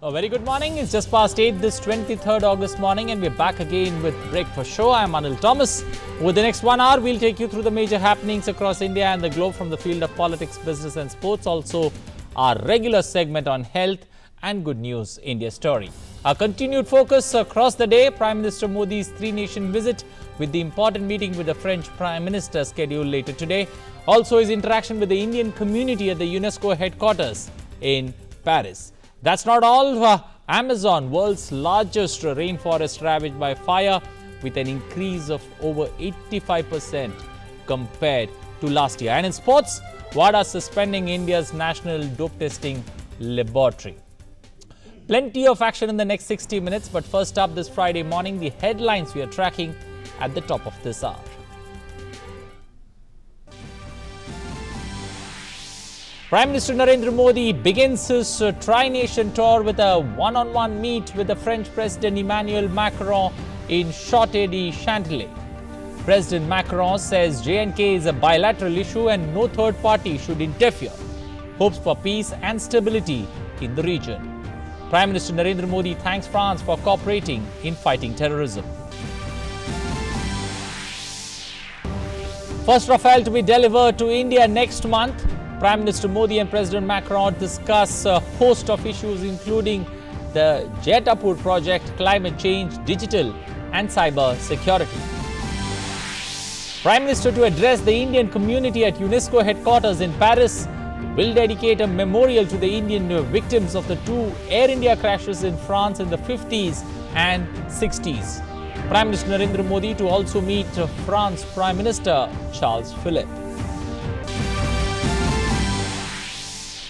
A very good morning. It's just past 8 this 23rd August morning and we're back again with Breakfast Show. I'm Anil Thomas. Over the next 1 hour, we'll take you through the major happenings across India and the globe from the field of politics, business and sports. Also, our regular segment on health and Good News India story. Our continued focus across the day, Prime Minister Modi's three-nation visit with the important meeting with the French Prime Minister scheduled later today. Also, his interaction with the Indian community at the UNESCO headquarters in Paris. That's not all. Amazon, world's largest rainforest ravaged by fire with an increase of over 85% compared to last year. And in sports, WADA suspending India's national dope testing laboratory. Plenty of action in the next 60 minutes, but first up this Friday morning, the headlines we are tracking at the top of this hour. Prime Minister Narendra Modi begins his tri-nation tour with a one-on-one meet with the French President Emmanuel Macron in Châtelet-Chantelet. President Macron says J&K is a bilateral issue and no third party should interfere. Hopes for peace and stability in the region. Prime Minister Narendra Modi thanks France for cooperating in fighting terrorism. First Rafale to be delivered to India next month. Prime Minister Modi and President Macron discuss a host of issues including the Jetapur project, climate change, digital and cyber security. Prime Minister to address the Indian community at UNESCO headquarters in Paris will dedicate a memorial to the Indian victims of the two Air India crashes in France in the 50s and 60s. Prime Minister Narendra Modi to also meet France Prime Minister Charles Philippe.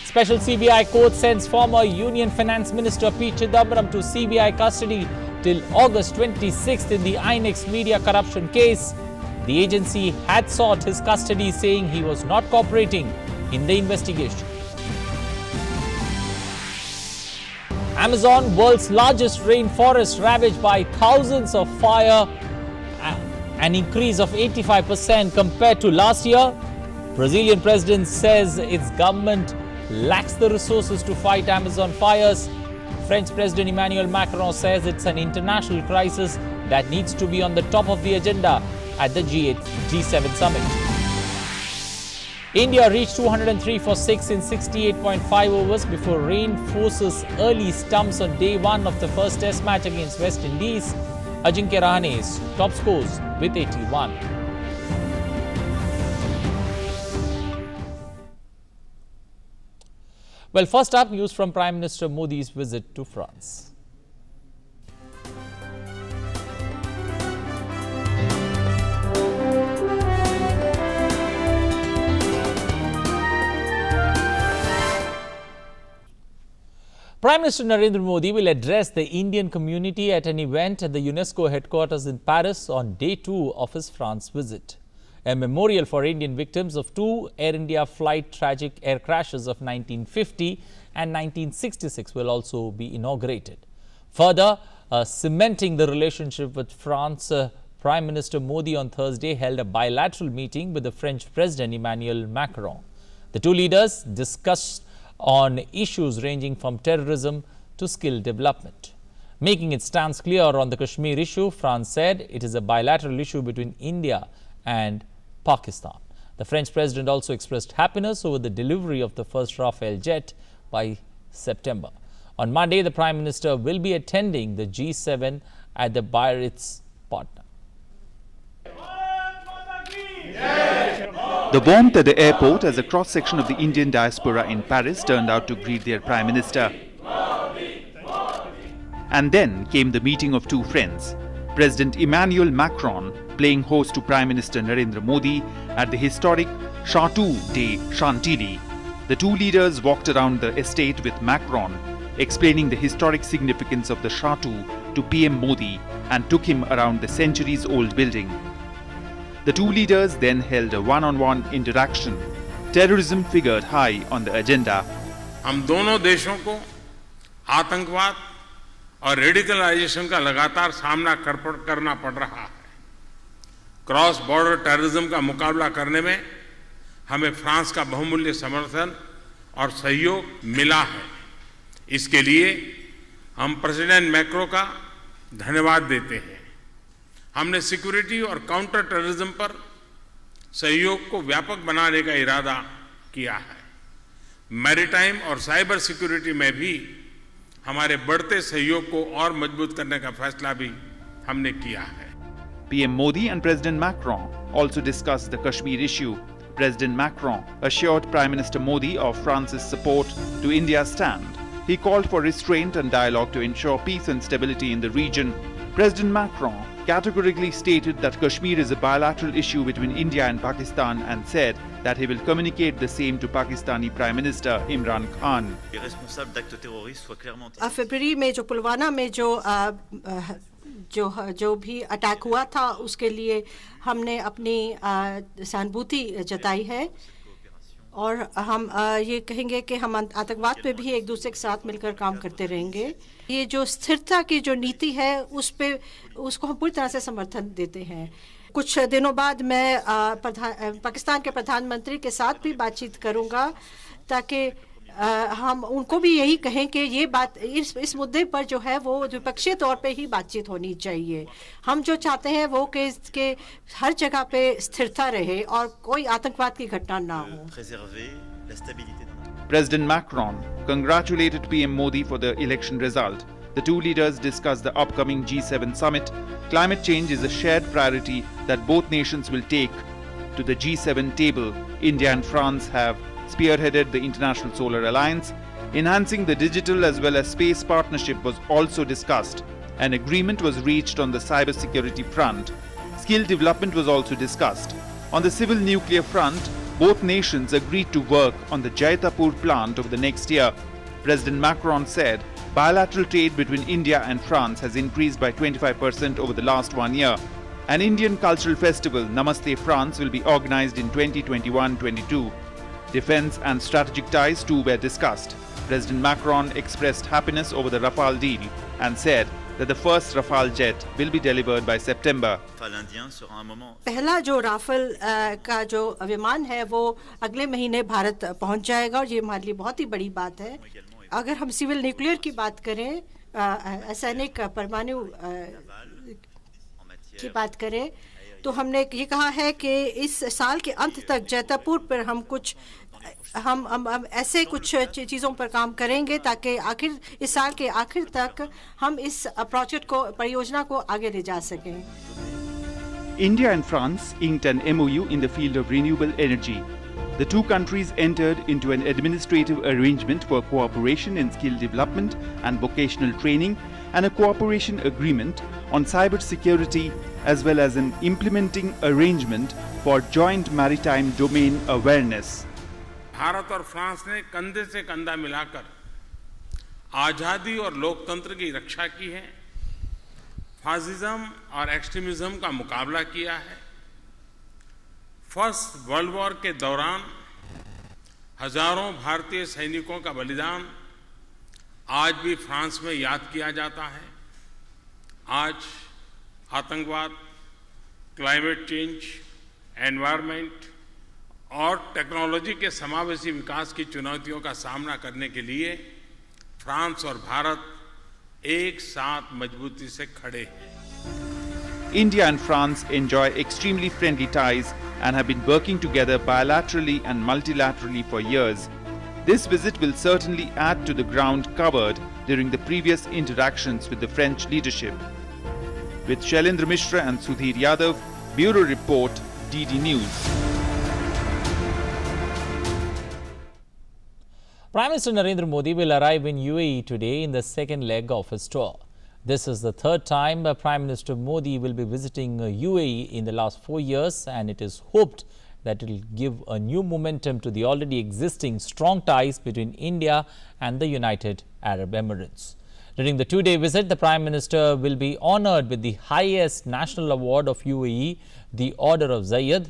Special CBI court sends former Union Finance Minister P. Chidambaram to CBI custody till August 26th in the INEX media corruption case. The agency had sought his custody, saying he was not cooperating in the investigation. Amazon, world's largest rainforest ravaged by thousands of fire, an increase of 85% compared to last year. Brazilian president says its government lacks the resources to fight Amazon fires. French President Emmanuel Macron says it's an international crisis that needs to be on the top of the agenda at the G7 summit. India reached 203 for 6 in 68.5 overs before rain forces early stumps on day one of the first test match against West Indies. Ajinkya Rahane's top scores with 81. Well, first up, news from Prime Minister Modi's visit to France. Prime Minister Narendra Modi will address the Indian community at an event at the UNESCO headquarters in Paris on day 2 of his France visit. A memorial for Indian victims of two Air India flight tragic air crashes of 1950 and 1966 will also be inaugurated. Further, cementing the relationship with France, Prime Minister Modi on Thursday held a bilateral meeting with the French President Emmanuel Macron. The two leaders discussed on issues ranging from terrorism to skill development. Making its stance clear on the Kashmir issue, France said it is a bilateral issue between India and Pakistan. The French president also expressed happiness over the delivery of the first Rafale jet by September. On Monday, the Prime Minister will be attending the G7 at the Biarritz partner. The warmth at the airport as a cross-section of the Indian diaspora in Paris turned out to greet their Prime Minister. And then came the meeting of two friends. President Emmanuel Macron playing host to Prime Minister Narendra Modi at the historic Château-de-Chantilly. The two leaders walked around the estate with Macron, explaining the historic significance of the chateau to PM Modi and took him around the centuries-old building. The two leaders then held a one-on-one interaction. Terrorism figured high on the agenda. हम दोनों देशों को आतंकवाद और radicalisation का लगातार सामना करना पड़ रहा है। क्रॉस बॉर्डर टेररिज्म का मुकाबला करने में हमें फ्रांस का बहुमूल्य समर्थन और सहयोग मिला है। इसके लिए हम प्रेसिडेंट मैक्रो का धन्यवाद देते हैं। हमने सिक्योरिटी और काउंटर टेररिज्म पर सहयोग को व्यापक बनाने का इरादा किया है। मैरीटाइम और साइबर सिक्योरिटी में भी हमारे बढ़ते सहयोग को और मजबूत करने का फैसला भी हमने किया है। PM Modi and President Macron also discussed the Kashmir issue. President Macron assured Prime Minister Modi of France's support to India's stand. He called for restraint and dialogue to ensure peace and stability in the region. President Macron categorically stated that Kashmir is a bilateral issue between India and Pakistan and said that he will communicate the same to Pakistani Prime Minister Imran Khan. फरवरी में जो पुलवामा में जो भी attack हुआ था उसके लिए हमने अपनी सहानुभूति जताई है और हम ये कहेंगे कि हम आतंकवाद पे भी एक दूसरे के साथ मिलकर काम करते रहेंगे। ये जो स्थिरता की जो नीति है उसको हम पूरी तरह से समर्थन देते हैं। कुछ दिनों बाद मैं पाकिस्तान के प्रधानमंत्री के साथ भी बातचीत करूंगा ताकि हम उनको भी यही कहें कि ये बात इस मुद्दे पर जो है वो द्विपक्षीय तौर पे ही बातचीत होनी चाहिए। हम जो चाहते हैं वो कि हर जगह पे स्थिरता रहे और कोई आतंकवाद की घटना ना हो। President Macron congratulated PM Modi for the election result. The two leaders discussed the upcoming G7 summit. Climate change is a shared priority that both nations will take to the G7 table. India and France have spearheaded the International Solar Alliance. Enhancing the digital as well as space partnership was also discussed. An agreement was reached on the cybersecurity front. Skill development was also discussed. On the civil nuclear front, both nations agreed to work on the Jaitapur plant over the next year. President Macron said bilateral trade between India and France has increased by 25% over the last 1 year. An Indian cultural festival, Namaste France, will be organized in 2021-22. Defense and strategic ties too were discussed. President Macron expressed happiness over the Rafale deal and said that the first Rafale jet will be delivered by September. पहला जो Rafale का जो विमान है वो अगले महीने भारत पहुंच जाएगा और ये हमारे लिए बहुत ही बड़ी बात है। अगर हम सिविल न्यूक्लियर की बात करें, रासायनिक परमाणु की बात करें तो हमने ये कहा है कि इस साल के अंत तक जैतापुर पर हम ऐसे कुछ चीज़ों पर काम करेंगे ताकि इस साल के आखिर तक हम इस प्रोजेक्ट को परियोजना को आगे ले जा सकें। India and France inked an MOU in the field of renewable energy. The two countries entered into an administrative arrangement for cooperation in skill development and vocational training and a cooperation agreement on cyber security as well as an implementing arrangement for joint maritime domain awareness. Bharat और France ने कंधे से कंधा मिलाकर आज़ादी और लोकतंत्र की रक्षा की है, फासिज्म और एक्सट्रीमिज्म का मुकाबला किया है। फर्स्ट वर्ल्ड वॉर के दौरान हजारों भारतीय सैनिकों का बलिदान आज भी फ्रांस में याद किया जाता है। आज आतंकवाद, क्लाइमेट चेंज, एनवायरनमेंट और टेक्नोलॉजी के समावेशी विकास की चुनौतियों का सामना करने के लिए फ्रांस और भारत एक साथ मजबूती से खड़े हैं। India and France enjoy extremely friendly ties and have been working together bilaterally and multilaterally for years. This visit will certainly add to the ground covered during the previous interactions with the French leadership. With Shailendra Mishra and Sudhir Yadav, Bureau Report, DD News. Prime Minister Narendra Modi will arrive in UAE today in the second leg of his tour. This is the third time Prime Minister Modi will be visiting UAE in the last 4 years, and it is hoped that it will give a new momentum to the already existing strong ties between India and the United Arab Emirates. During the two-day visit, the Prime Minister will be honoured with the highest national award of UAE, the Order of Zayed.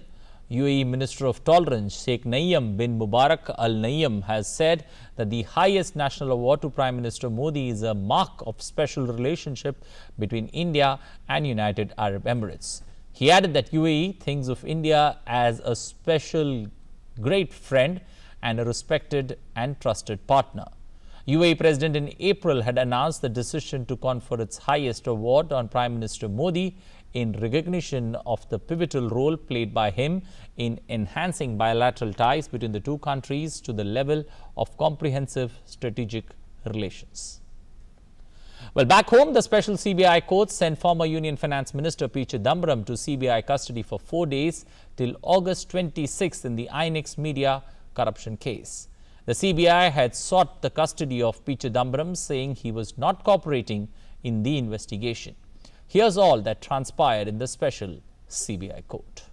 UAE Minister of Tolerance Sheikh Nayyam bin Mubarak Al Nayyam has said that the highest national award to Prime Minister Modi is a mark of special relationship between India and United Arab Emirates. He added that UAE thinks of India as a special great friend and a respected and trusted partner. UAE President in April had announced the decision to confer its highest award on Prime Minister Modi in recognition of the pivotal role played by him in enhancing bilateral ties between the two countries to the level of comprehensive strategic relations. Well, back home, the special CBI court sent former Union Finance Minister P. Chidambaram to CBI custody for 4 days till August 26 in the INX media corruption case. The CBI had sought the custody of P. Chidambaram, saying he was not cooperating in the investigation. Here's all that transpired in the special CBI court.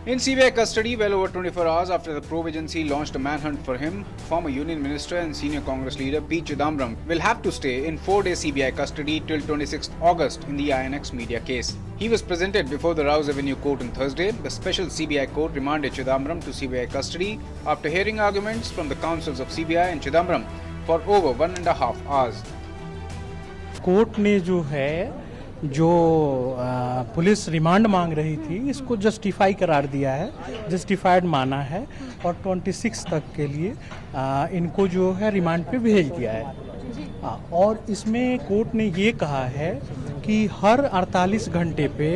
In CBI custody, well over 24 hours after the probe agency launched a manhunt for him, former Union Minister and senior Congress leader P. Chidambaram will have to stay in 4-day CBI custody till 26 August in the INX media case. He was presented before the Rouse Avenue Court on Thursday. The special CBI court remanded Chidambaram to CBI custody after hearing arguments from the counsels of CBI and Chidambaram for over 1.5 hours. Court ने जो police remand मांग रही थी, इसको justify करार दिया है, justified माना है और 26 तक के लिए इनको जो है रिमांड पे भेज दिया है। और इसमें कोर्ट ने ये कहा है कि हर 48 घंटे पे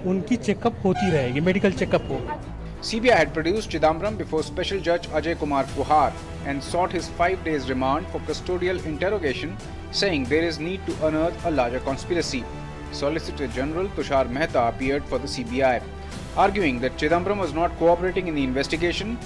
उनकी चेकअप होती रहेगी, मेडिकल चेकअप होगा। CBI had produced Chidambaram before Special Judge Ajay Kumar Kuhar and sought his 5 days remand for custodial interrogation, saying there is need to unearth a larger conspiracy. Solicitor General Tushar Mehta appeared for the CBI, arguing that Chidambaram was not cooperating in the investigation.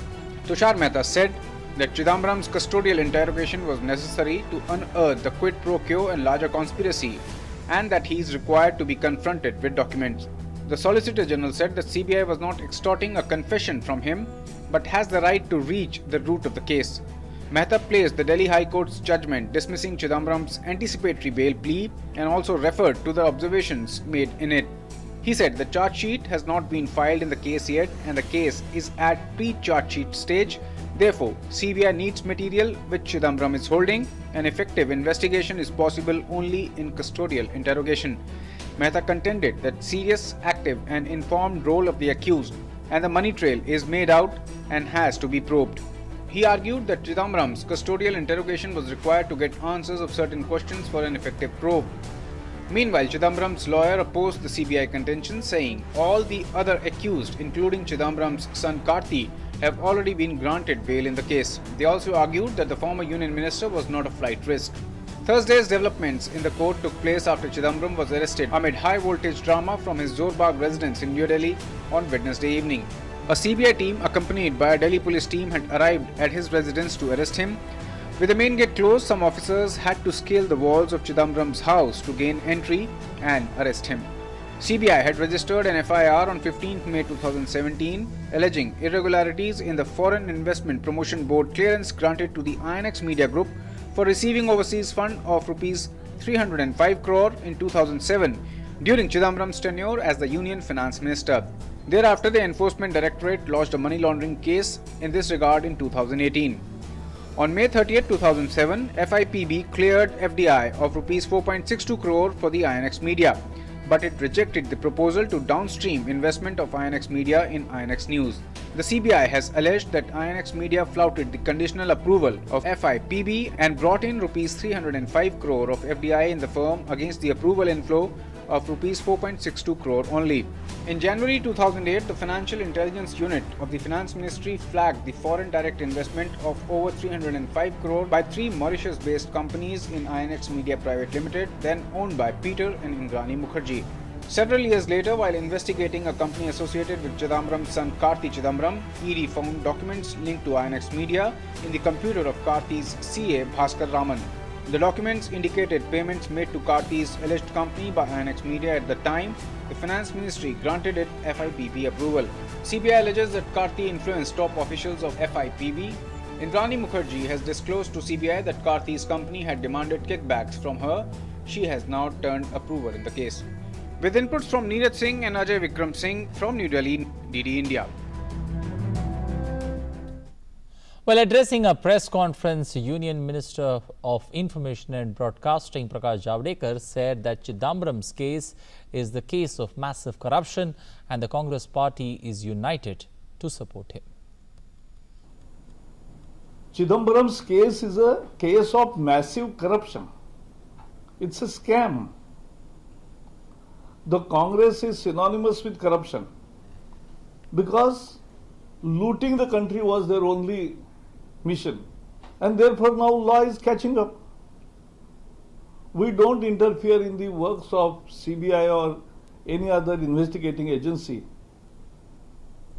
Tushar Mehta said that Chidambaram's custodial interrogation was necessary to unearth the quid pro quo and larger conspiracy, and that he is required to be confronted with documents. The Solicitor General said that CBI was not extorting a confession from him, but has the right to reach the root of the case. Mehta placed the Delhi High Court's judgment dismissing Chidambaram's anticipatory bail plea and also referred to the observations made in it. He said the charge sheet has not been filed in the case yet and the case is at pre-charge sheet stage. Therefore, CBI needs material which Chidambaram is holding. An effective investigation is possible only in custodial interrogation. Mehta contended that serious, active and informed role of the accused and the money trail is made out and has to be probed. He argued that Chidambaram's custodial interrogation was required to get answers of certain questions for an effective probe. Meanwhile, Chidambaram's lawyer opposed the CBI contention, saying all the other accused, including Chidambaram's son Karti, have already been granted bail in the case. They also argued that the former Union Minister was not a flight risk. Thursday's developments in the court took place after Chidambaram was arrested amid high-voltage drama from his Zorbagh residence in New Delhi on Wednesday evening. A CBI team accompanied by a Delhi police team had arrived at his residence to arrest him. With the main gate closed, some officers had to scale the walls of Chidambaram's house to gain entry and arrest him. CBI had registered an FIR on 15 May 2017 alleging irregularities in the Foreign Investment Promotion Board clearance granted to the INX Media Group for receiving overseas fund of Rs 305 crore in 2007 during Chidambaram's tenure as the Union Finance Minister. Thereafter, the Enforcement Directorate lodged a money laundering case in this regard in 2018. On May 30, 2007, FIPB cleared FDI of Rs 4.62 crore for the INX Media, but it rejected the proposal to downstream investment of INX Media in INX News. The CBI has alleged that INX Media flouted the conditional approval of FIPB and brought in Rs 305 crore of FDI in the firm against the approval inflow of Rs 4.62 crore only. In January 2008, the Financial Intelligence Unit of the Finance Ministry flagged the foreign direct investment of over 305 crore by 3 Mauritius-based companies in INX Media Private Limited, then owned by Peter and Indrani Mukherjee. Several years later, while investigating a company associated with Chidambaram's son Karti Chidambaram, ED found documents linked to INX Media in the computer of Karti's CA Bhaskar Raman. The documents indicated payments made to Karti's alleged company by INX Media at the time the Finance Ministry granted it FIPB approval. CBI alleges that Karti influenced top officials of FIPB. Indrani Mukherjee has disclosed to CBI that Karti's company had demanded kickbacks from her. She has now turned approver in the case. With inputs from Neeraj Singh and Ajay Vikram Singh from New Delhi, DD India. While addressing a press conference, Union Minister of Information and Broadcasting Prakash Javadekar said that Chidambaram's case is the case of massive corruption and the Congress party is united to support him. Chidambaram's case is a case of massive corruption. It's a scam. The Congress is synonymous with corruption because looting the country was their only mission, and therefore now law is catching up. We don't interfere in the works of CBI or any other investigating agency.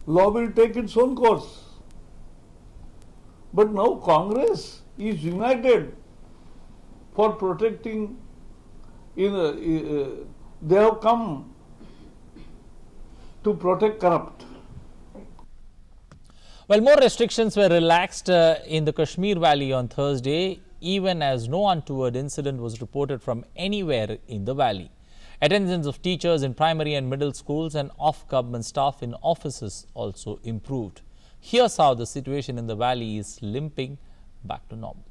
Law will take its own course. But now Congress is united for protecting, they have come to protect corrupt. Well, more restrictions were relaxed in the Kashmir Valley on Thursday, even as no untoward incident was reported from anywhere in the valley. Attendance of teachers in primary and middle schools and off-government staff in offices also improved. Here's how the situation in the valley is limping back to normal.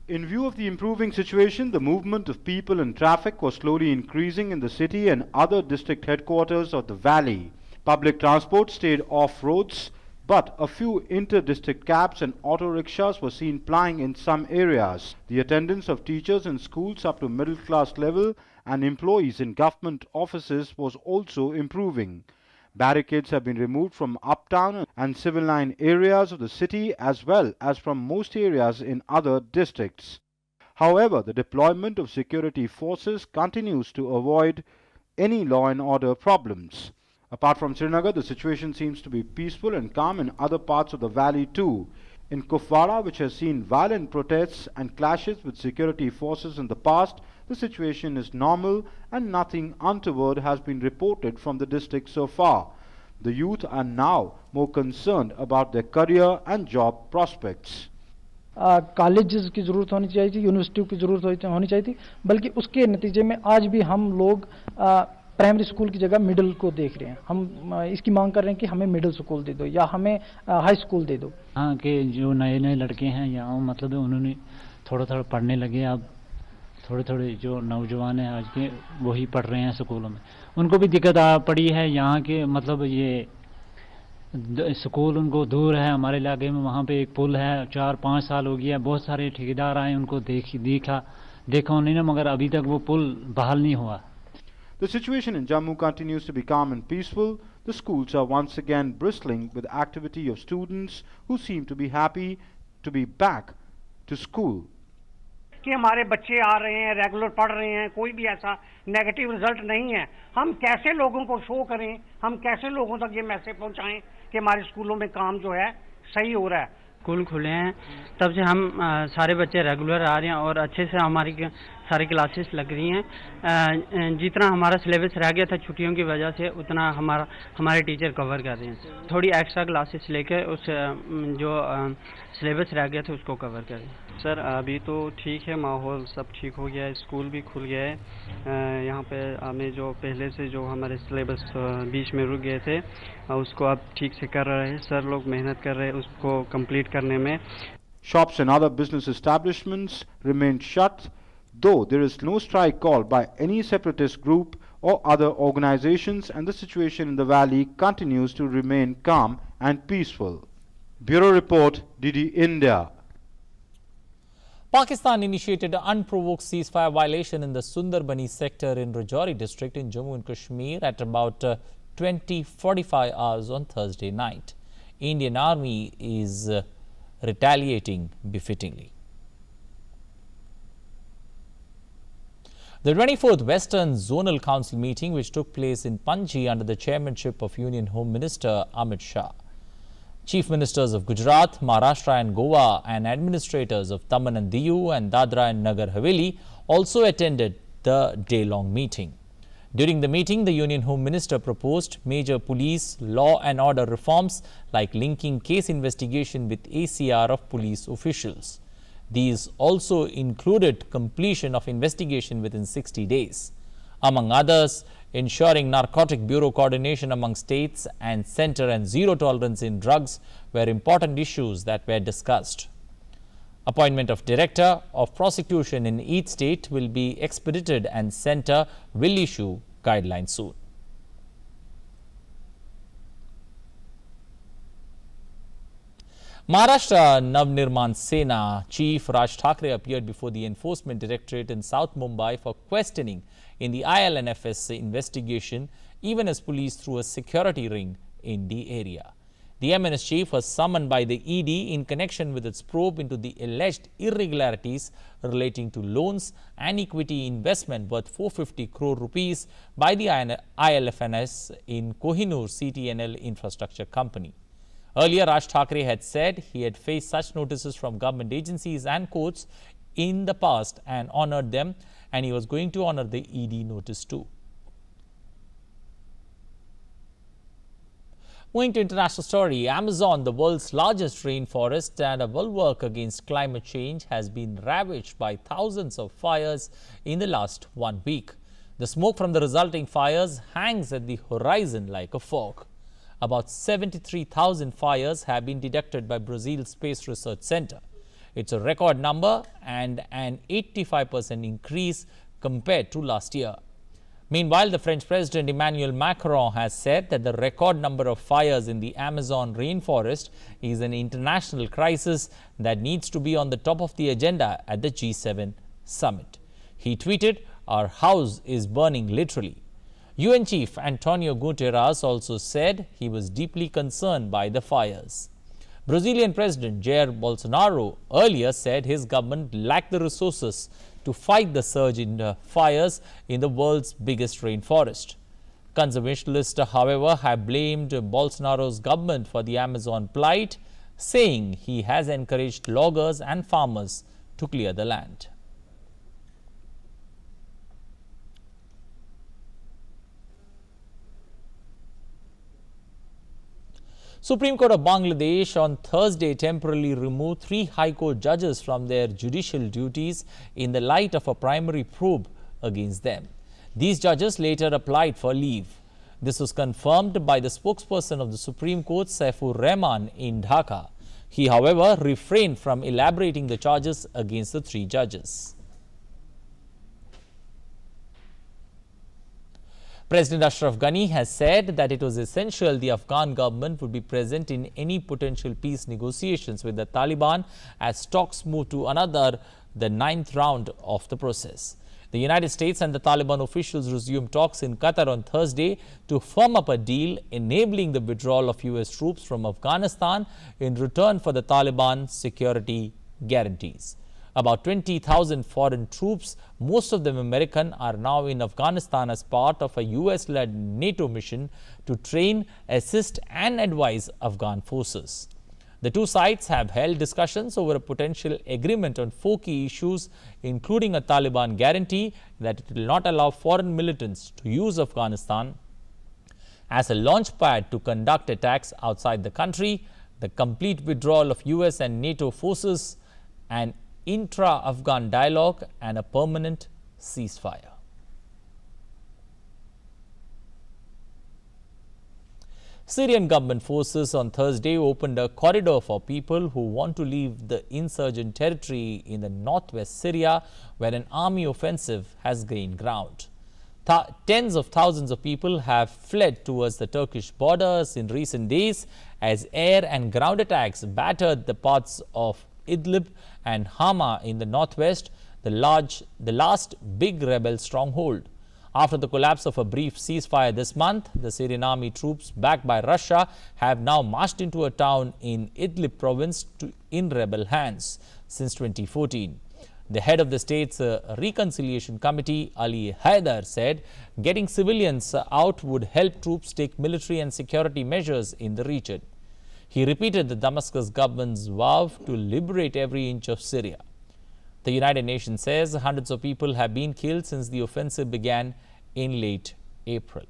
In view of the improving situation, the movement of people and traffic was slowly increasing in the city and other district headquarters of the valley. Public transport stayed off roads, but a few inter-district cabs and auto rickshaws were seen plying in some areas. The attendance of teachers in schools up to middle class level and employees in government offices was also improving. Barricades have been removed from uptown and civil line areas of the city as well as from most areas in other districts. However, the deployment of security forces continues to avoid any law and order problems. Apart from Srinagar, the situation seems to be peaceful and calm in other parts of the valley too. In Kupwara, which has seen violent protests and clashes with security forces in the past, the situation is normal and nothing untoward has been reported from the district so far. The youth are now more concerned about their career and job prospects. Colleges की ज़रूरत होनी चाहिए थी, यूनिवर्सिटियों की ज़रूरत होनी चाहिए थी, बल्कि उसके नतीजे में आज भी हम लोग प्राइमरी स्कूल की जगह मिडिल को देख रहे हैं. हम इसकी मांग कर रहे हैं कि हमें मिडिल स्कूल दे दो या हमें हाई स्कूल दे दो. हाँ कि जो नए नए लड़के हैं यहाँ मतलब उन्होंने थोड़ा थोड़ा पढ़ने लगे. अब थोड़े थोड़े जो नौजवान हैं आज के वही पढ़ रहे हैं स्कूलों में. उनको भी दिक्कत पड़ी है यहाँ के मतलब ये स्कूल उनको दूर है. हमारे इलाके में वहाँ पे एक पुल है, 4-5 साल हो गया. बहुत सारे ठेकेदार आए, उनको देखा उन्होंने, मगर अभी तक वो पुल बहाल नहीं हुआ. The situation in Jammu continues to be calm and peaceful. The schools are once again bristling with activity of students who seem to be happy to be back to school. कि हमारे बच्चे आ रहे हैं, रेगुलर पढ़ रहे हैं, कोई भी ऐसा नेगेटिव रिजल्ट नहीं है. हम कैसे लोगों को शो करें, हम कैसे लोगों तक ये मैसेज पहुंचाएं कि हमारे स्कूलों में काम जो है सही हो रहा है. स्कूल खुले हैं तब से हम सारे बच्चे रेगुलर आ रहे हैं और अच्छे से हमारी सारी क्लासेस लग रही हैं. जितना हमारा सिलेबस रह गया था छुट्टियों की वजह से उतना हमारे टीचर कवर कर रहे हैं. थोड़ी एक्स्ट्रा क्लासेस लेकर उस जो सिलेबस रह गया था उसको कवर कर रहे हैं. सर अभी तो ठीक है, माहौल सब ठीक हो गया है, स्कूल भी खुल गया है. यहाँ पे हमें जो पहले से जो हमारे सिलेबस बीच में रुक गए थे उसको अब ठीक से कर रहे हैं. सर लोग मेहनत कर रहे हैं उसको कंप्लीट करने में. Shops and other business establishments remain shut, though there is no strike called by any separatist group or other organizations, and the situation in the valley continues to remain calm and peaceful. Bureau Report, DD India. Pakistan initiated an unprovoked ceasefire violation in the Sundarbani sector in Rajouri district in Jammu and Kashmir at about 20:45 hours on Thursday night. Indian Army is retaliating befittingly. The 24th Western Zonal Council meeting, which took place in Panji under the chairmanship of Union Home Minister Amit Shah. Chief Ministers of Gujarat, Maharashtra and Goa and administrators of Daman and Diu and Dadra and Nagar Haveli also attended the day-long meeting. During the meeting, the Union Home Minister proposed major police law and order reforms like linking case investigation with ACR of police officials. These also included completion of investigation within 60 days. Among others, Ensuring narcotic bureau coordination among states and center and zero tolerance in drugs were important issues that were discussed. Appointment of director of prosecution in each state will be expedited and center will issue guidelines soon. Maharashtra Navnirman Sena Chief Raj Thackeray appeared before the Enforcement Directorate in South Mumbai for questioning in the IL&FS investigation, even as police threw a security ring in the area. The MNS chief was summoned by the ED in connection with its probe into the alleged irregularities relating to loans and equity investment worth 450 crore rupees by the IL&FS in Kohinoor CTNL Infrastructure Company. Earlier, Raj Thackeray had said he had faced such notices from government agencies and courts in the past and honored them, and he was going to honor the ED notice too. Moving to international story, Amazon, the world's largest rainforest and a bulwark against climate change, has been ravaged by thousands of fires in the last 1 week. The smoke from the resulting fires hangs at the horizon like a fog. About 73,000 fires have been detected by Brazil's Space Research Center. It's a record number and an 85% increase compared to last year. Meanwhile, the French President Emmanuel Macron has said that the record number of fires in the Amazon rainforest is an international crisis that needs to be on the top of the agenda at the G7 summit. He tweeted, "Our house is burning literally." UN Chief Antonio Guterres also said he was deeply concerned by the fires. Brazilian President Jair Bolsonaro earlier said his government lacked the resources to fight the surge in fires in the world's biggest rainforest. Conservationists, however, have blamed Bolsonaro's government for the Amazon plight, saying he has encouraged loggers and farmers to clear the land. Supreme Court of Bangladesh on Thursday temporarily removed 3 High Court judges from their judicial duties in the light of a primary probe against them. These judges later applied for leave. This was confirmed by the spokesperson of the Supreme Court, Saifur Rahman, in Dhaka. He, however, refrained from elaborating the charges against the 3 judges. President Ashraf Ghani has said that it was essential the Afghan government would be present in any potential peace negotiations with the Taliban as talks move to the 9th round of the process. The United States and the Taliban officials resumed talks in Qatar on Thursday to firm up a deal enabling the withdrawal of US troops from Afghanistan in return for the Taliban security guarantees. About 20,000 foreign troops, most of them American, are now in Afghanistan as part of a US-led NATO mission to train, assist and advise Afghan forces. The two sides have held discussions over a potential agreement on 4 key issues, including a Taliban guarantee that it will not allow foreign militants to use Afghanistan as a launch pad to conduct attacks outside the country, the complete withdrawal of US and NATO forces, and intra-Afghan dialogue and a permanent ceasefire. Syrian government forces on Thursday opened a corridor for people who want to leave the insurgent territory in the northwest Syria, where an army offensive has gained ground. Tens of thousands of people have fled towards the Turkish borders in recent days as air and ground attacks battered the parts of Idlib and Hama in the northwest, the last big rebel stronghold. After the collapse of a brief ceasefire this month, the Syrian army troops backed by Russia have now marched into a town in Idlib province in rebel hands since 2014. The head of the state's reconciliation committee, Ali Haider, said getting civilians out would help troops take military and security measures in the region. He repeated the Damascus government's vow to liberate every inch of Syria. The United Nations says hundreds of people have been killed since the offensive began in late April.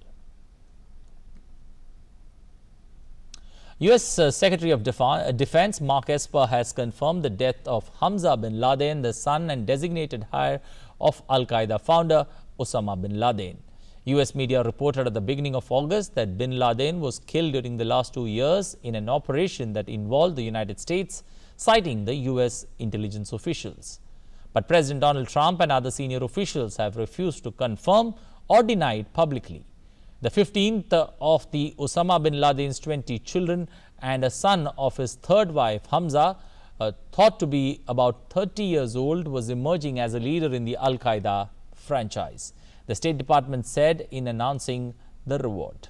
U.S. Secretary of Defense Mark Esper has confirmed the death of Hamza bin Laden, the son and designated heir of Al-Qaeda founder Osama bin Laden. US media reported at the beginning of August that bin Laden was killed during the last 2 years in an operation that involved the United States, citing the US intelligence officials. But President Donald Trump and other senior officials have refused to confirm or deny it publicly. The 15th of the Osama bin Laden's 20 children and a son of his third wife, Hamza, thought to be about 30 years old, was emerging as a leader in the Al-Qaeda franchise. The State Department said in announcing the reward.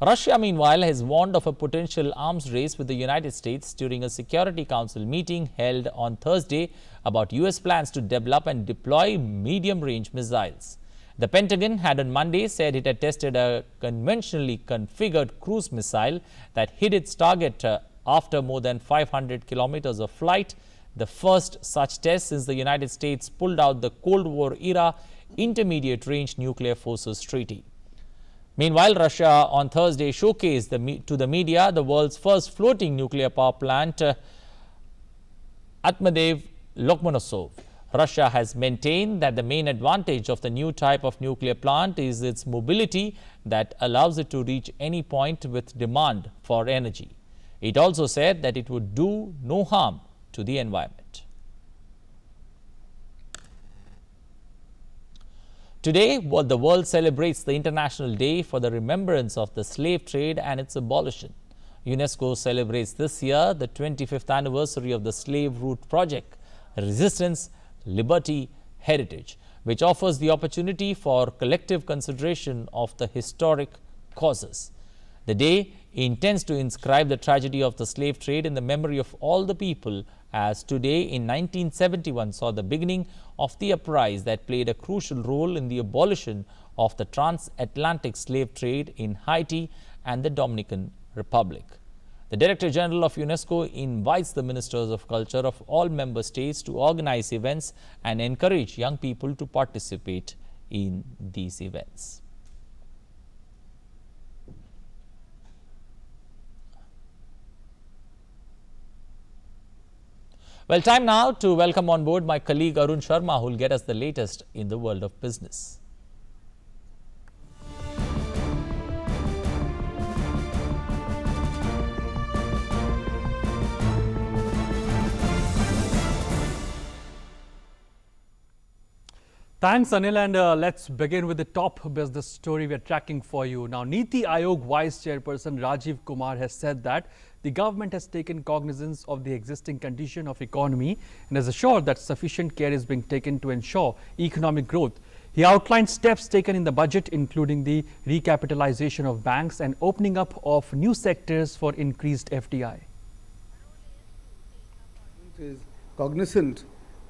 Russia, meanwhile, has warned of a potential arms race with the United States during a Security Council meeting held on Thursday about US plans to develop and deploy medium-range missiles. The Pentagon had on Monday said it had tested a conventionally configured cruise missile that hit its target after more than 500 kilometers of flight, the first such test since the United States pulled out the Cold War-era Intermediate-Range Nuclear Forces Treaty. Meanwhile, Russia on Thursday showcased to the media the world's first floating nuclear power plant, Atmadev Lomonosov. Russia has maintained that the main advantage of the new type of nuclear plant is its mobility that allows it to reach any point with demand for energy. It also said that it would do no harm to the environment. Today, the world celebrates the International Day for the Remembrance of the Slave Trade and its abolition. UNESCO celebrates this year the 25th anniversary of the Slave Route Project, Resistance, Liberty, Heritage, which offers the opportunity for collective consideration of the historic causes. The day intends to inscribe the tragedy of the slave trade in the memory of all the people, as today in 1971 saw the beginning of the uprising that played a crucial role in the abolition of the transatlantic slave trade in Haiti and the Dominican Republic. The Director General of UNESCO invites the Ministers of Culture of all member states to organize events and encourage young people to participate in these events. Well, time now to welcome on board my colleague Arun Sharma, who will get us the latest in the world of business. Thanks, Anil, and let's begin with the top business story we are tracking for you. Now, Niti Aayog Vice Chairperson Rajiv Kumar has said that the government has taken cognizance of the existing condition of economy and has assured that sufficient care is being taken to ensure economic growth. He outlined steps taken in the budget, including the recapitalization of banks and opening up of new sectors for increased FDI. Is cognizant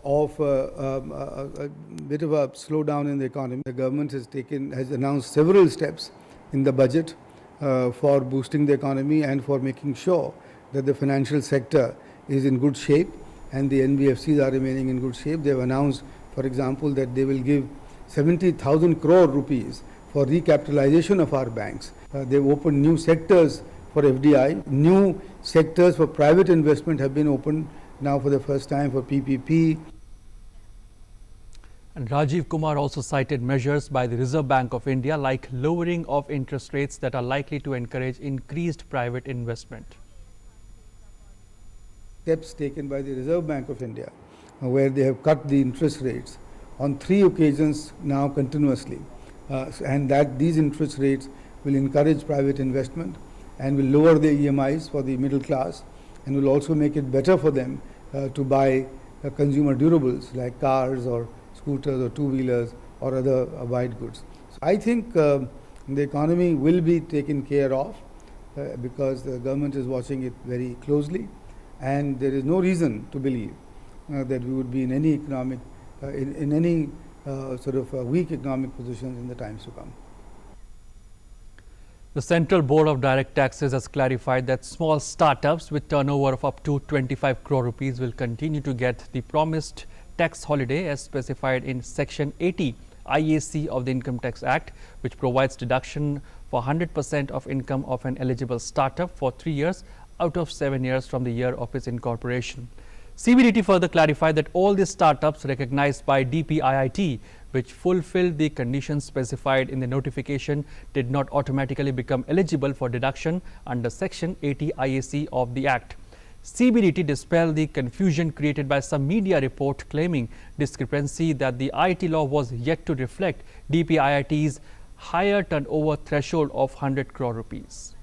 of a bit of a slowdown in the economy. The government has announced several steps in the budget for boosting the economy and for making sure that the financial sector is in good shape and the NBFCs are remaining in good shape. They have announced, for example, that they will give 70,000 crore rupees for recapitalization of our banks. They've opened new sectors for FDI. New sectors for private investment have been opened now for the first time for PPP. And Rajiv Kumar also cited measures by the Reserve Bank of India like lowering of interest rates that are likely to encourage increased private investment. Steps taken by the Reserve Bank of India where they have cut the interest rates on 3 occasions now continuously, and that these interest rates will encourage private investment and will lower the EMIs for the middle class and will also make it better for them to buy consumer durables like cars or scooters or two-wheelers or other white goods. So I think the economy will be taken care of because the government is watching it very closely, and there is no reason to believe that we would be in any economic, in any sort of weak economic positions in the times to come. The Central Board of Direct Taxes has clarified that small startups with turnover of up to 25 crore rupees will continue to get the promised tax holiday as specified in Section 80 IAC of the Income Tax Act, which provides deduction for 100% of income of an eligible startup for 3 years out of 7 years from the year of its incorporation. CBDT further clarified that all the startups recognized by DPIIT which fulfilled the conditions specified in the notification did not automatically become eligible for deduction under Section 80 IAC of the Act. CBDT dispelled the confusion created by some media report claiming discrepancy that the IT law was yet to reflect DPIIT's higher turnover threshold of 100 crore rupees.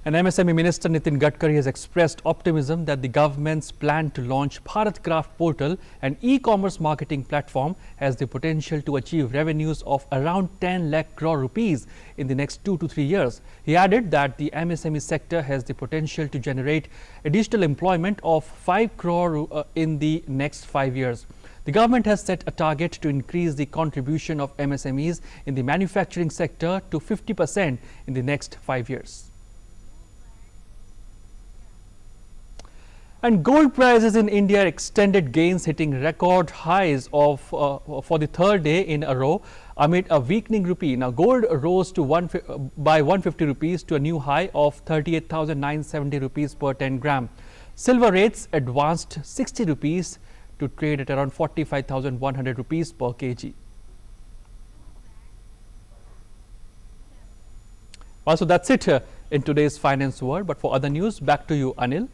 And MSME Minister Nitin Gadkari has expressed optimism that the government's plan to launch Bharat Craft portal, an e-commerce marketing platform, has the potential to achieve revenues of around 10 lakh crore rupees in the next 2 to 3 years. He added that the MSME sector has the potential to generate additional employment of 5 crore in the next 5 years. The government has set a target to increase the contribution of MSMEs in the manufacturing sector to 50% in the next 5 years. And gold prices in India extended gains, hitting record highs of for the third day in a row amid a weakening rupee. Now, gold rose to by 150 rupees to a new high of 38,970 rupees per 10 gram. Silver rates advanced 60 rupees to trade at around 45,100 rupees per kg. Also, that's it in today's finance world. But for other news, back to you, Anil.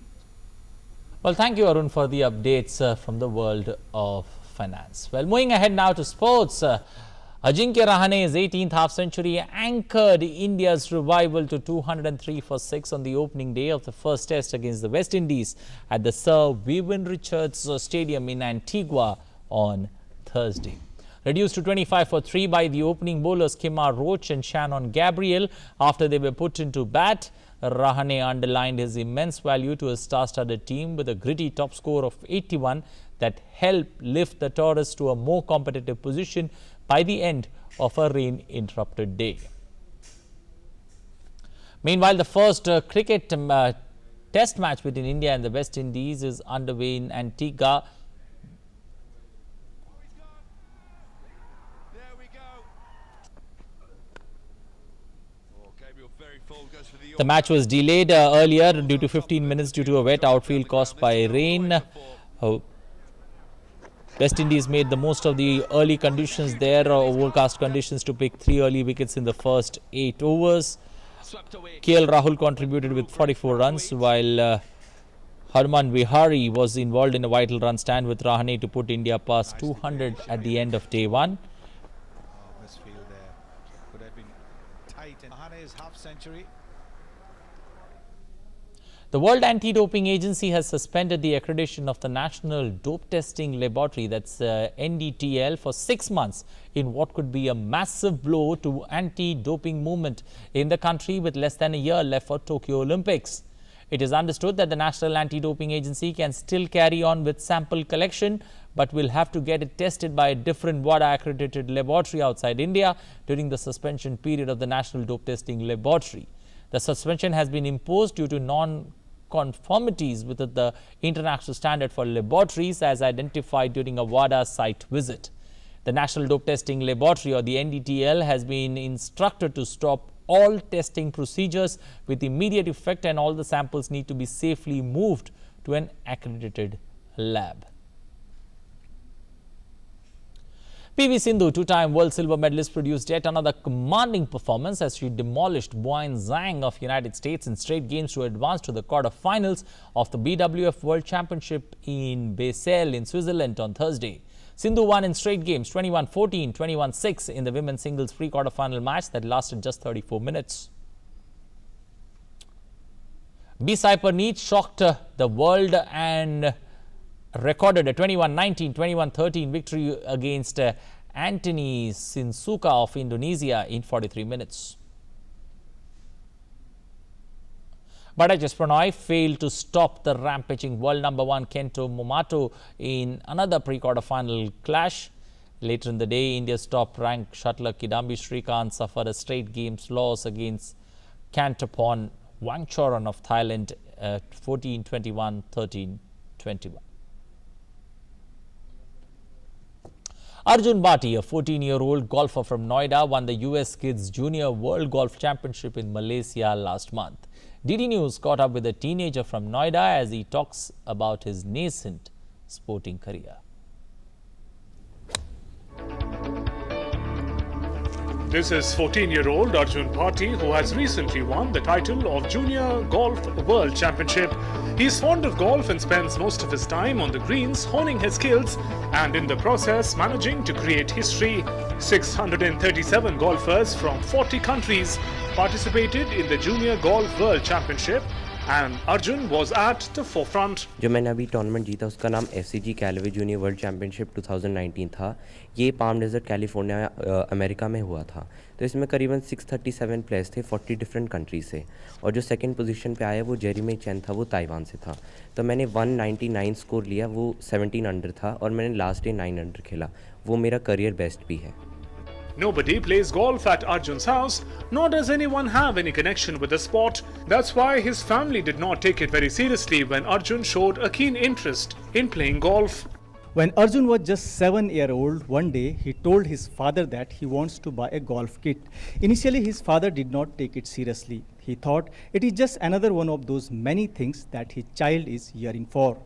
Well, thank you, Arun, for the updates from the world of finance. Well, moving ahead now to sports. Ajinkya Rahane's 18th half-century anchored India's revival to 203 for 6 on the opening day of the first test against the West Indies at the Sir Vivian Richards Stadium in Antigua on Thursday. Reduced to 25 for 3 by the opening bowlers Kemar Roach and Shannon Gabriel after they were put into bat, Rahane underlined his immense value to his star-studded team with a gritty top score of 81 that helped lift the Taurus to a more competitive position by the end of a rain-interrupted day. Meanwhile, the first cricket test match between India and the West Indies is underway in Antigua. The match was delayed earlier due to 15 minutes due to a wet outfield caused by rain. West Indies made the most of the early conditions there, overcast conditions, to pick 3 early wickets in the first 8 overs. KL Rahul contributed with 44 runs, while Harman Vihari was involved in a vital run stand with Rahane to put India past 200 at the end of day 1. Misfield there could have been tight, and Rahane's half-century. The World Anti-Doping Agency has suspended the accreditation of the National Dope Testing Laboratory, that's NDTL, for 6 months in what could be a massive blow to anti-doping movement in the country with less than a year left for Tokyo Olympics. It is understood that the National Anti-Doping Agency can still carry on with sample collection, but will have to get it tested by a different WADA-accredited laboratory outside India during the suspension period of the National Dope Testing Laboratory. The suspension has been imposed due to non-conformities with the international standard for laboratories as identified during a WADA site visit. The National Dope Testing Laboratory, or the NDTL, has been instructed to stop all testing procedures with immediate effect, and all the samples need to be safely moved to an accredited lab. PV Sindhu, two-time world silver medalist, produced yet another commanding performance as she demolished Boyan Zhang of United States in straight games to advance to the quarter-finals of the BWF World Championship in Basel in Switzerland on Thursday. Sindhu won in straight games 21-14, 21-6 in the women's singles pre-quarter-final match that lasted just 34 minutes. B. Sai Parneet shocked the world and recorded a 21-19, 21-13 victory against Antony Sinsuka of Indonesia in 43 minutes. Bhattacharya Prannoy failed to stop the rampaging world number 1 Kento Momoto in another pre-quarter final clash. Later in the day, India's top-ranked shuttler Kidambi Srikanth suffered a straight games loss against Kantapon Wangchuran of Thailand 14-21, 13-21. Arjun Bhati, a 14-year-old golfer from Noida, won the US Kids Junior World Golf Championship in Malaysia last month. DD News caught up with a teenager from Noida as he talks about his nascent sporting career. This is 14-year-old Arjun Bhatti, who has recently won the title of Junior Golf World Championship. He is fond of golf and spends most of his time on the greens, honing his skills and in the process managing to create history. 637 golfers from 40 countries participated in the Junior Golf World Championship and Arjun was at the forefront. जो मैंने अभी tournament जीता उसका नाम FCG कैलवे junior world championship 2019 था। ये palm desert California America में हुआ था। तो इसमें करीबन 637 प्लेयर्स थे 40 डिफरेंट कंट्री से, और जो सेकंड पोजीशन पे आया वो जेरेमी चेन था, वो ताइवान से था। तो मैंने 199 स्कोर लिया, वो 17 अंडर था, और मैंने लास्ट डे 9 अंडर खेला। वो मेरा करियर बेस्ट भी है। Nobody plays golf at Arjun's house, nor does anyone have any connection with the sport. That's why his family did not take it very seriously when Arjun showed a keen interest in playing golf. When Arjun was just 7-year-old, one day he told his father that he wants to buy a golf kit. Initially, his father did not take it seriously. He thought it is just another one of those many things that his child is yearning for.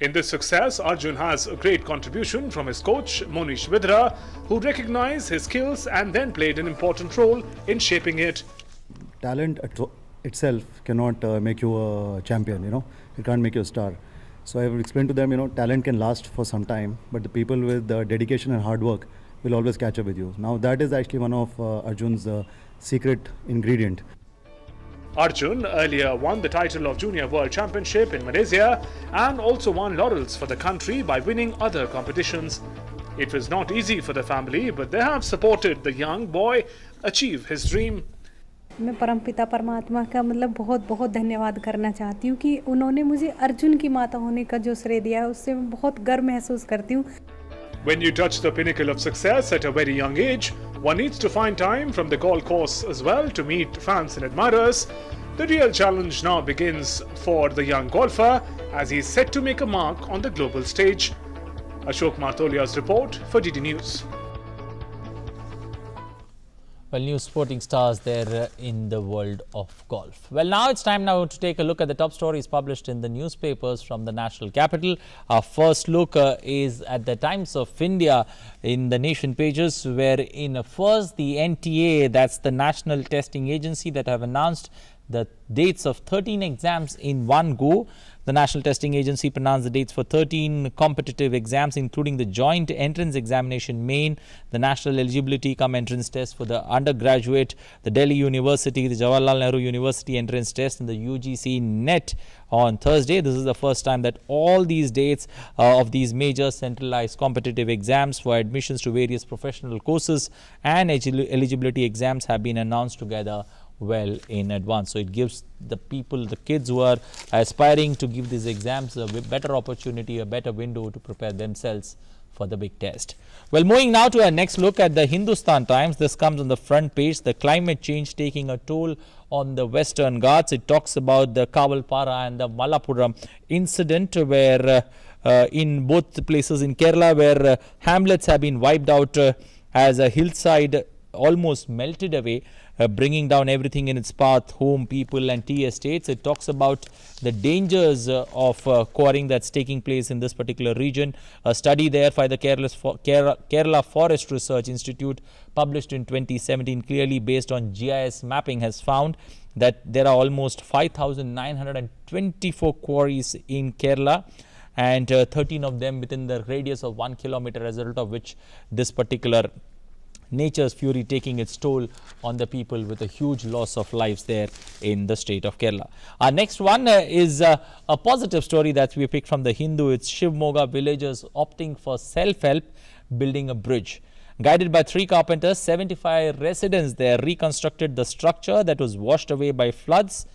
In this success, Arjun has a great contribution from his coach Monish Vidra, who recognized his skills and then played an important role in shaping it. Talent itself cannot make you a champion, it can't make you a star. So I have explained to them, talent can last for some time, but the people with dedication and hard work will always catch up with you. Now that is actually one of Arjun's secret ingredient. Arjun earlier won the title of Junior World Championship in Malaysia and also won laurels for the country by winning other competitions. It was not easy for the family, but they have supported the young boy achieve his dream. मैं परमपिता परमात्मा का बहुत बहुत धन्यवाद करना चाहती हूँ कि उन्होंने मुझे अर्जुन की माता होने का जो श्रेय दिया है, उससे मैं बहुत गर्व महसूस करती हूँ। When you touch the pinnacle of success at a very young age, one needs to find time from the golf course as well to meet fans and admirers. The real challenge now begins for the young golfer as he is set to make a mark on the global stage. Ashok Martolia's report for DD News. Well, new sporting stars there in the world of golf. Well, now it's time to take a look at the top stories published in the newspapers from the national capital. Our first look is at the Times of India in the nation pages, where in first the NTA, that's the National Testing Agency, that have announced the dates of 13 exams in one go. The National Testing Agency pronounced the dates for 13 competitive exams, including the Joint Entrance Examination Main, the National Eligibility cum Entrance Test for the undergraduate, the Delhi University, the Jawaharlal Nehru University Entrance Test, and the UGC NET on Thursday. This is the first time that all these dates of these major centralized competitive exams for admissions to various professional courses and eligibility exams have been announced together well in advance. So it gives the people, the kids who are aspiring to give these exams a better opportunity, a better window to prepare themselves for the big test. Well, moving now to our next look at the Hindustan Times. This comes on the front page, the climate change taking a toll on the Western Ghats. It talks about the Kawalpara and the Malappuram incident, where in both places in Kerala, where hamlets have been wiped out as a hillside almost melted away, bringing down everything in its path, home, people and tea estates. It talks about the dangers of quarrying that's taking place in this particular region. A study there by the Kerala Forest Research Institute, published in 2017, clearly based on GIS mapping, has found that there are almost 5,924 quarries in Kerala, and 13 of them within the radius of 1 kilometer, as a result of which this particular nature's fury taking its toll on the people, with a huge loss of lives there in the state of Kerala. Our next one is a positive story that we picked from the Hindu. It's Shivmoga villagers opting for self-help, building a bridge. Guided by 3 carpenters, 75 residents there reconstructed the structure that was washed away by floods.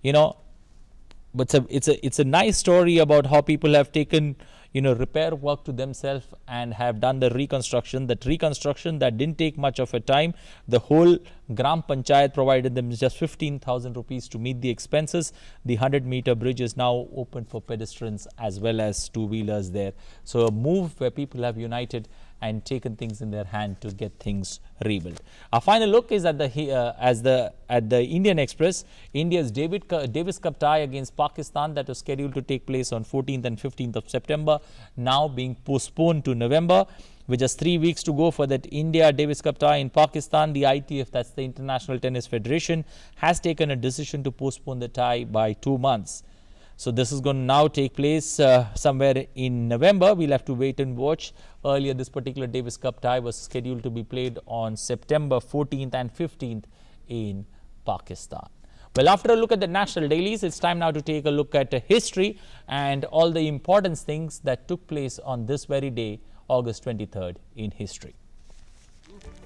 But it's a nice story about how people have taken repair work to themselves and have done the reconstruction. That reconstruction that didn't take much of a time. The whole Gram Panchayat provided them just 15,000 rupees to meet the expenses. The 100-meter bridge is now open for pedestrians as well as two-wheelers there. So a move where people have united and taken things in their hand to get things rebuilt. Our final look is at the Indian Express. India's Davis Cup tie against Pakistan that was scheduled to take place on 14th and 15th of September now being postponed to November. With just 3 weeks to go for that India Davis Cup tie in Pakistan, the ITF, that's the International Tennis Federation, has taken a decision to postpone the tie by 2 months. So this is going to now take place somewhere in November. We'll have to wait and watch. Earlier, this particular Davis Cup tie was scheduled to be played on September 14th and 15th in Pakistan. Well, after a look at the national dailies, it's time now to take a look at history and all the important things that took place on this very day, August 23rd, in history.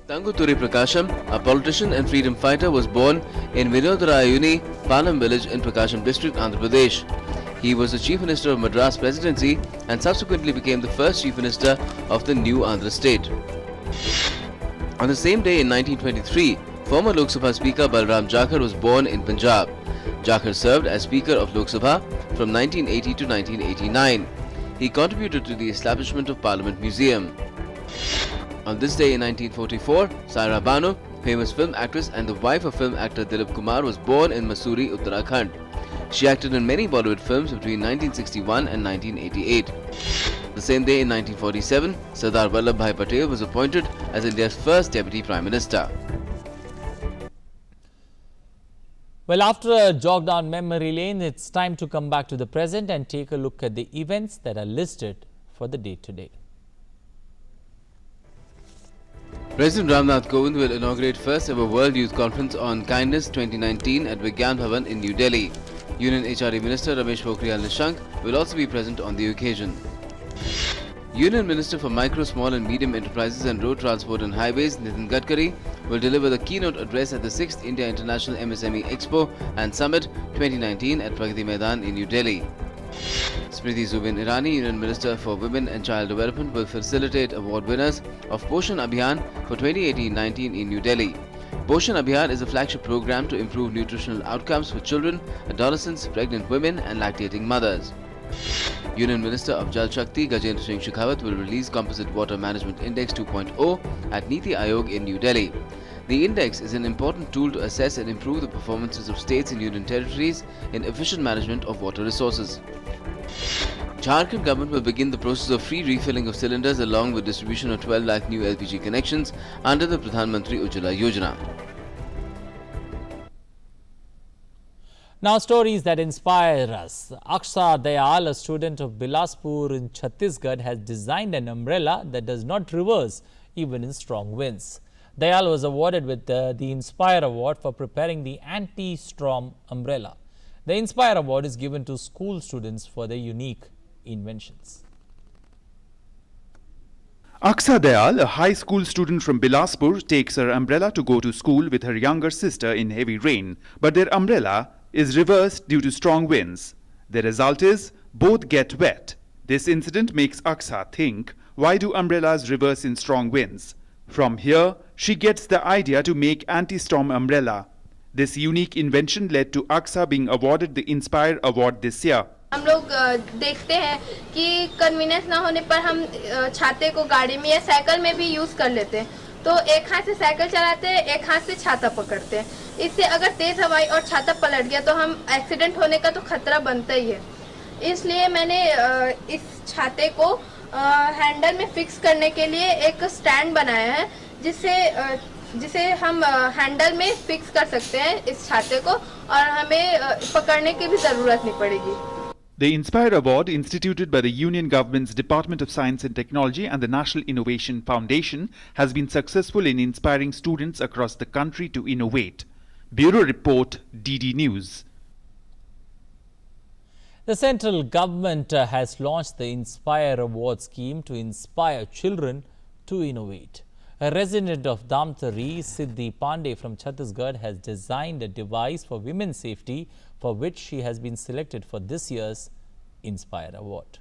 Tanguturi Prakasham, a politician and freedom fighter, was born in Vinodarayuni, Panam village in Prakasham district, Andhra Pradesh. He was the Chief Minister of Madras Presidency and subsequently became the first Chief Minister of the new Andhra state. On the same day in 1923, former Lok Sabha Speaker Balram Jakhar was born in Punjab. Jakhar served as Speaker of Lok Sabha from 1980 to 1989. He contributed to the establishment of Parliament Museum. On this day in 1944, Saira Banu, famous film actress and the wife of film actor Dilip Kumar, was born in Mussoorie, Uttarakhand. She acted in many Bollywood films between 1961 and 1988. The same day in 1947, Sardar Vallabhbhai Patel was appointed as India's first Deputy Prime Minister. Well, after a jog down memory lane, it's time to come back to the present and take a look at the events that are listed for the day today. President Ramnath Kovind will inaugurate first ever World Youth Conference on Kindness 2019 at Vigyan Bhavan in New Delhi. Union HRD Minister Ramesh Pokhriyal Nishank will also be present on the occasion. Union Minister for Micro, Small and Medium Enterprises and Road Transport and Highways Nitin Gadkari will deliver the keynote address at the 6th India International MSME Expo and Summit 2019 at Pragati Maidan in New Delhi. Smriti Zubin Irani, Union Minister for Women and Child Development, will facilitate award winners of Poshan Abhiyan for 2018-19 in New Delhi. Poshan Abhiyan is a flagship program to improve nutritional outcomes for children, adolescents, pregnant women and lactating mothers. Union Minister of Jal Shakti Gajendra Singh Shekhawat will release Composite Water Management Index 2.0 at Niti Aayog in New Delhi. The index is an important tool to assess and improve the performances of states and union territories in efficient management of water resources. Jharkhand government will begin the process of free refilling of cylinders along with distribution of 12 lakh new LPG connections under the Pradhan Mantri Ujjwala Yojana. Now, stories that inspire us. Aksha Dayal, a student of Bilaspur in Chhattisgarh, has designed an umbrella that does not reverse even in strong winds. Dayal was awarded with the Inspire Award for preparing the anti-storm umbrella. The Inspire Award is given to school students for their unique inventions. Aksha Dayal, a high school student from Bilaspur, takes her umbrella to go to school with her younger sister in heavy rain. But their umbrella is reversed due to strong winds. The result is both get wet. This incident makes Aksha think, why do umbrellas reverse in strong winds? From here, she gets the idea to make anti-storm umbrella. This unique invention led to Aksha being awarded the Inspire Award this year. हम लोग देखते हैं कि convenience ना होने पर हम छाते को गाड़ी में या साइकिल में भी यूज कर लेते हैं, तो एक हाथ से साइकिल चलाते हैं, एक हाथ से छाता पकड़ते हैं. इससे अगर तेज हवाई और छाता पलट गया तो हम एक्सीडेंट होने का तो खतरा बनता ही है. इसलिए मैंने इस छाते को हैंडल में फिक्स करने के लिए एक स्टैंड बनाया है, जिसे हम हैंडल में फिक्स कर सकते हैं इस छाते को और हमें पकड़ने की भी जरूरत नहीं पड़ेगी. The Inspire Award, instituted by the Union Government's Department of Science and Technology and the National Innovation Foundation, has been successful in inspiring students across the country to innovate. Bureau Report, DD News. The central government has launched the Inspire Award scheme to inspire children to innovate. A resident of Damtari, Siddhi Pandey from Chhattisgarh, has designed a device for women's safety, for which she has been selected for this year's Inspire Award.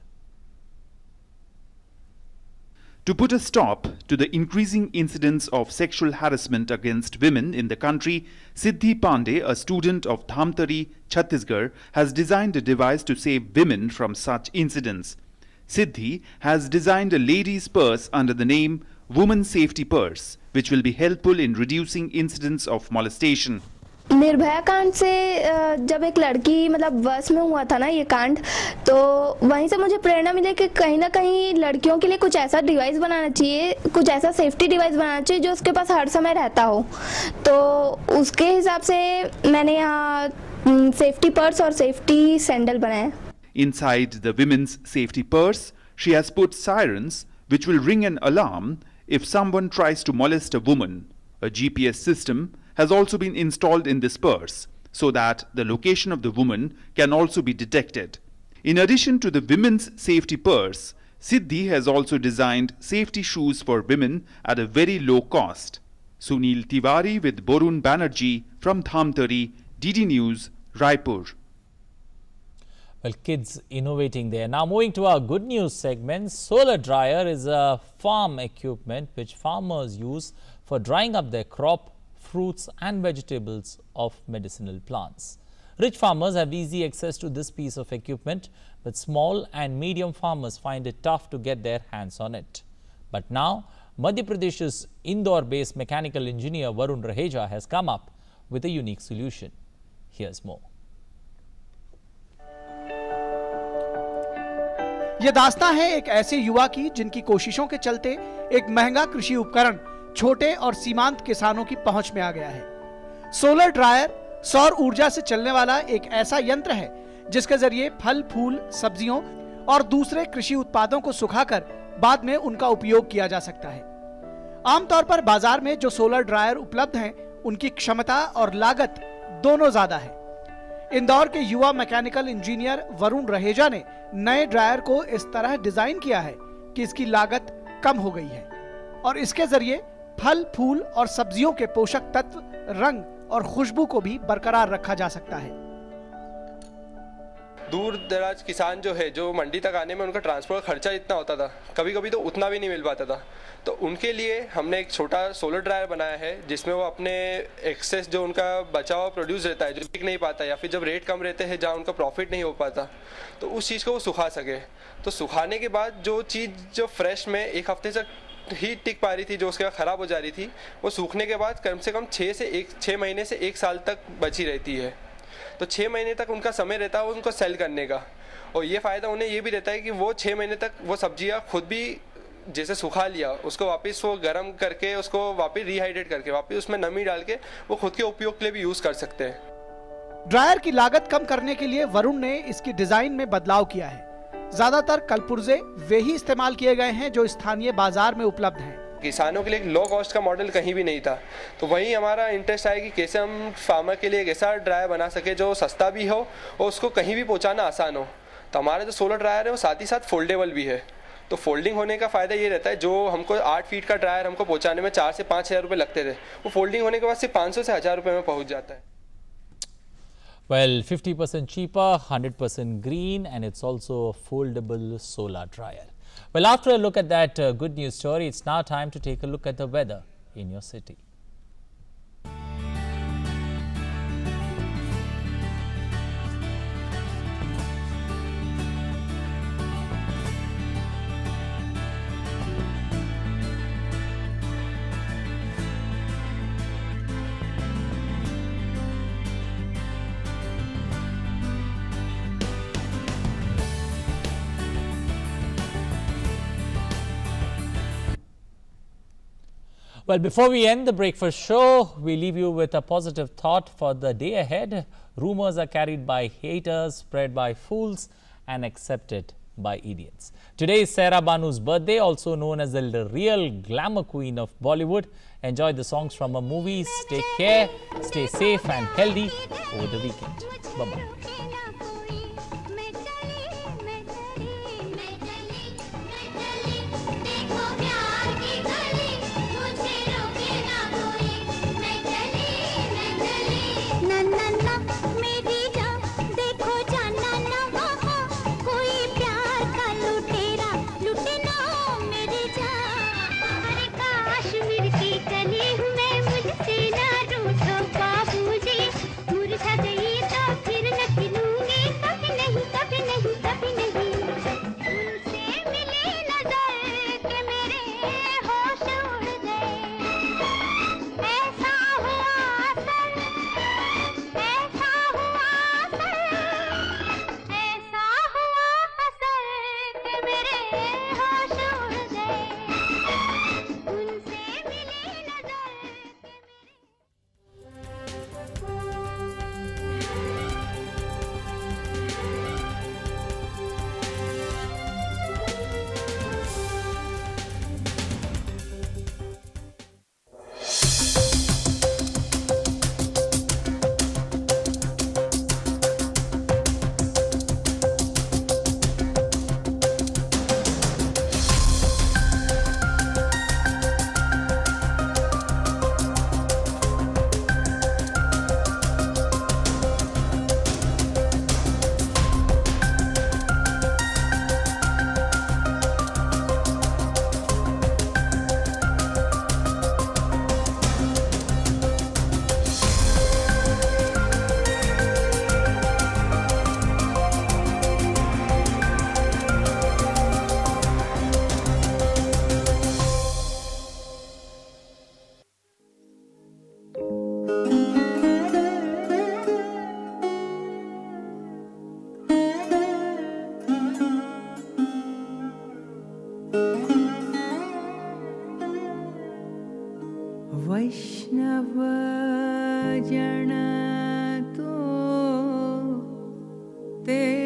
To put a stop to the increasing incidence of sexual harassment against women in the country, Siddhi Pandey, a student of Dhamtari, Chhattisgarh, has designed a device to save women from such incidents. Siddhi has designed a lady's purse under the name Woman Safety Purse, which will be helpful in reducing incidents of molestation. Nirbhaya कांड से जब एक लड़की मतलब बस में हुआ था ना ये कांड, तो वहीं से मुझे प्रेरणा मिली कि कहीं ना कहीं लड़कियों के लिए कुछ ऐसा डिवाइस बनाना चाहिए, कुछ ऐसा सेफ्टी डिवाइस बनाना चाहिए जो उसके पास हर समय रहता हो। तो उसके हिसाब से मैंने यहाँ सेफ्टी पर्स और सेफ्टी सैंडल बनाए। Inside the women's safety purse, she has put sirens which will ring an alarm if someone tries to molest a woman. A GPS system has also been installed in this purse so that the location of the woman can also be detected. In addition to the women's safety purse, Siddhi has also designed safety shoes for women at a very low cost. Sunil Tiwari with Borun Banerjee from Dhamtari, DD News, Raipur. Well, kids innovating there. Now moving to our good news segment, solar dryer is a farm equipment which farmers use for drying up their crop, fruits and vegetables of medicinal plants. Rich farmers have easy access to this piece of equipment, but small and medium farmers find it tough to get their hands on it. But now, Madhya Pradesh's Indore-based mechanical engineer Varun Raheja has come up with a unique solution. Here's more. ये दास्तां है एक ऐसे युवा की जिनकी कोशिशों के चलते एक महंगा कृषि उपकरण छोटे और सीमांत किसानों की पहुंच में आ गया है। सोलर ड्रायर सौर ऊर्जा से चलने वाला एक ऐसा यंत्र है जिसके जरिए फल, फूल, सब्जियों और दूसरे कृषि उत्पादों को सुखाकर बाद में उनका उपयोग किया जा सकता है। आमतौर पर बाजार में जो सोलर ड्रायर उपलब्ध हैं, उनकी क्षमता और लागत दोनों ज्यादा है। इंदौर के युवा मैकेनिकल इंजीनियर वरुण रहेजा ने नए ड्रायर को इस तरह डिजाइन किया है कि इसकी लागत कम हो गई है और इसके जरिए फल, फूल और सब्जियों के पोषक तत्व, रंग और खुशबू को भी बरकरार रखा जा सकता है। दूर दराज किसान जो है, जो मंडी तक आने में उनका ट्रांसपोर्ट खर्चा इतना होता था, कभी कभी तो उतना भी नहीं मिल पाता था, तो उनके लिए हमने एक छोटा सोलर ड्रायर बनाया है जिसमें वो अपने एक्सेस जो उनका बचा हुआ प्रोड्यूस रहता है, जो बिक नहीं पाता या फिर जब रेट कम रहते हैं जहाँ उनका प्रॉफिट नहीं हो पाता, तो उस चीज़ को वो सुखा सके। तो सुखाने के बाद जो चीज़ जो फ्रेश में एक हफ्ते तक ही टिक पा रही थी, जो उसके बाद ख़राब हो जा रही थी, वो सूखने के बाद कम से कम 6 महीने से 1 साल तक बची रहती है। तो 6 महीने तक उनका समय रहता है उनको सेल करने का, और ये फ़ायदा उन्हें ये भी रहता है कि वो 6 महीने तक वो सब्जियां खुद भी जैसे सुखा लिया, उसको वापस वो गर्म करके उसको वापस रिहाइड्रेट करके वापस उसमें नमी डाल के वो खुद के उपयोग के लिए भी यूज़ कर सकते हैं। ड्रायर की लागत कम करने के लिए वरुण ने इसकी डिजाइन में बदलाव किया है। ज्यादातर कलपुर्जे वे ही इस्तेमाल किए गए हैं जो स्थानीय बाजार में उपलब्ध हैं। किसानों के लिए एक लो कॉस्ट का मॉडल कहीं भी नहीं था, तो वहीं हमारा इंटरेस्ट आया कि कैसे हम फार्मर के लिए एक ऐसा ड्रायर बना सके जो सस्ता भी हो और उसको कहीं भी पहुंचाना आसान हो। तो हमारा जो सोलर ड्रायर है वो साथ ही साथ फोल्डेबल भी है। तो फोल्डिंग होने का फ़ायदा ये रहता है, जो हमको 8 फीट का ड्रायर हमको पहुंचाने में 4 से 5 हज़ार रुपये लगते थे, वो फोल्डिंग होने के बाद सिर्फ 500 से 1000 रुपये में पहुँच जाता है। Well, 50% cheaper, 100% green, and it's also a foldable solar dryer. Well, after a look at that good news story, it's now time to take a look at the weather in your city. Well, before we end the breakfast show, we leave you with a positive thought for the day ahead. Rumors are carried by haters, spread by fools, and accepted by idiots. Today is Sarah Banu's birthday, also known as the real glamour queen of Bollywood. Enjoy the songs from her movies. Take care, stay safe and healthy over the weekend. Bye-bye. मुरझा गई तो फिर न वैष्णव जन तो ते